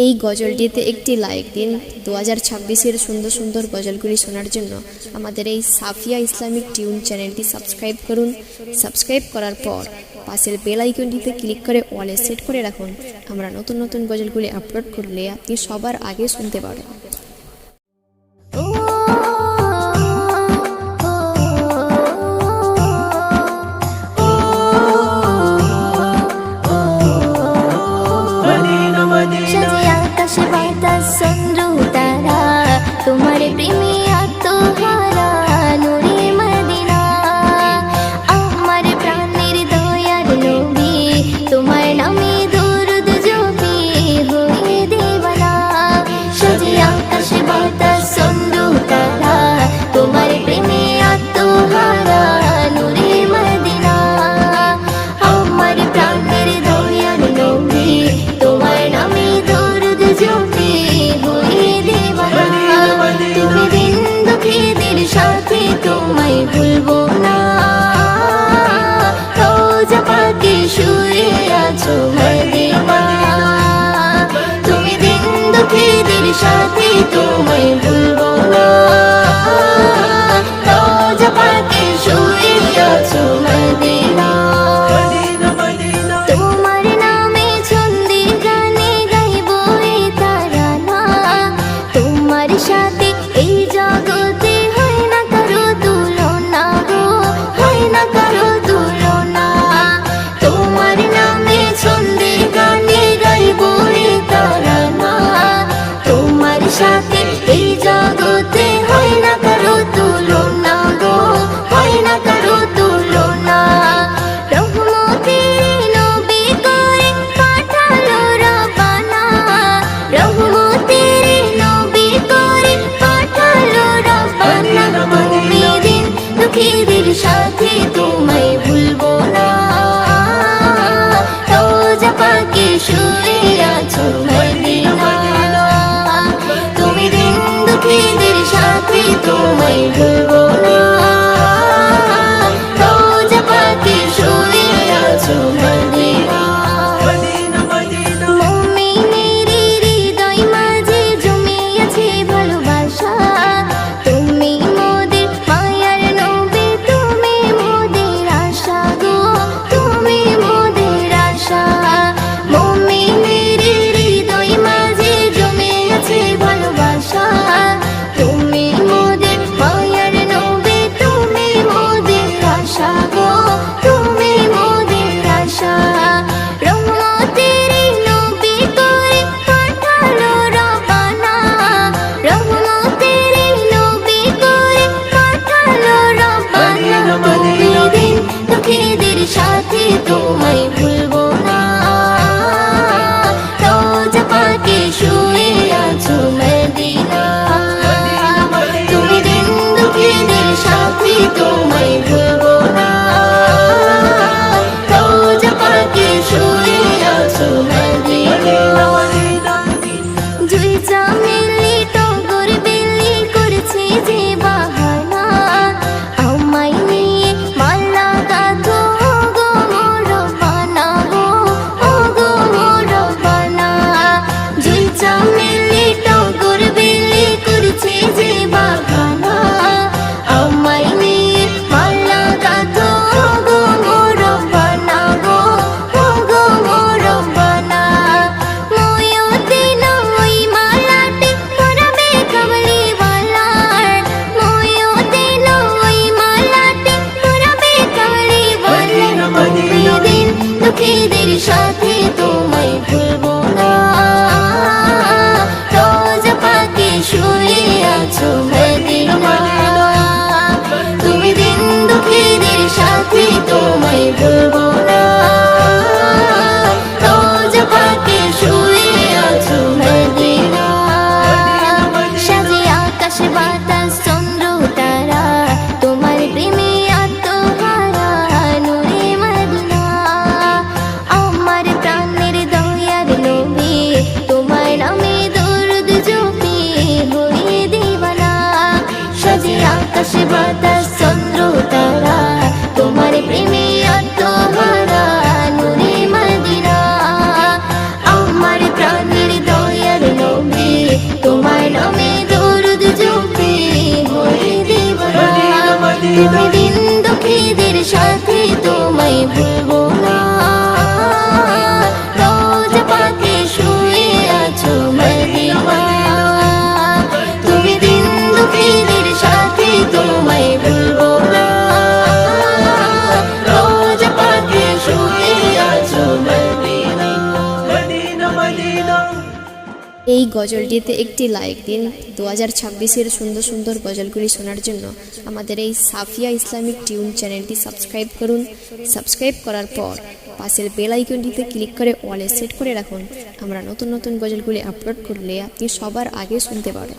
এই গজলটিতে একটি লাইক দিন। 2026-এর সুন্দর সুন্দর গজলগুলি শোনার জন্য আমাদের এই সাফিয়া ইসলামিক টিউন চ্যানেলটি সাবস্ক্রাইব করুন। সাবস্ক্রাইব করার পর পাশের বেল আইকনটিতে ক্লিক করে অলে সেট করে রাখুন। আমরা নতুন নতুন গজলগুলি আপলোড করলে আপনি সবার আগে শুনতে পারেন। তোমার প্রেমে আত্মহারা নূরে মদিনা, আমার প্রাণের দয়ার নবী, তোমার নামে দরুদ জপি হয়ে দেওয়ানা। সাজে আকাশ বাতাস চন্দ্র তারা, তোমার প্রেমে আত্মহারা নূরে মদিনা, আমার প্রাণের দয়ার নবী, তোমার নামে দরুদ জপি হয়ে দেওয়ানা। তুমি দিন দুঃখীদের সাথে তোমায় ভুলবো না, রোজা পাকে শুয়ে আছো মদিনা। তুমি দিন দুঃখীদের সাথে তোমায় ভুলবো না, রোজা পাকে শুয়ে আছো মদিনা। তোমার নামে ছন্দে গানে গাইবো এ তারানা, তোমার সাথে এই জগতে হয় না কারো তুলনা গো, হয় না কারো তুলনা। তোমার নামে ছন্দে গানে গাইবো এ তারানা, তোমার সাথে এই জগতে হয় না কারো তুলনা গো, হয় না কারো তুলনা। রহমতের নবী করে পাঠালো রব্বানা, রহমতের নবী করে পাঠালো রব্বানা। তুমি দিন দুঃখীদের সাথে তোমায় ভুলবো না, রোজা পাকে শুয়ে আছো মদিনা। তুমি দিন দুঃখীদের সাথে তোমায় ভুলবো না, রোজা পাকে শুয়ে আছো মদিনা। মুমিনের হৃদয় মাঝে জমিয়াছে ভালোবাসা, তুমি মোদের মায়ার নবী, তুমি মোদের আশা গো, তুমি মোদের আশা। মুমিনের হৃদয় মাঝে জমিয়াছে ভালোবাসা, তুমি মোদের মায়ার তুমি দিন দুঃখীদের সাথে তোমায় ভুলবো না রোজা পাকে শুয়ে আছো মদিনা তুমি দিন দুঃখীদের সাথে তোমায় ভুলবো না রোজা পাকে শুয়ে আছো মদিনা মদিনা মদিনা। এই গজলটিতে একটি লাইক দিন। 2026-এর সুন্দর সুন্দর গজলগুলি শোনার জন্য আমাদের এই সাফিয়া ইসলামিক টিউন চ্যানেলটি সাবস্ক্রাইব করুন। সাবস্ক্রাইব করার পর পাশের বেল আইকনটিতে ক্লিক করে অলে সেট করে রাখুন। আমরা নতুন নতুন গজলগুলি আপলোড করলে আপনি সবার আগে শুনতে পারেন।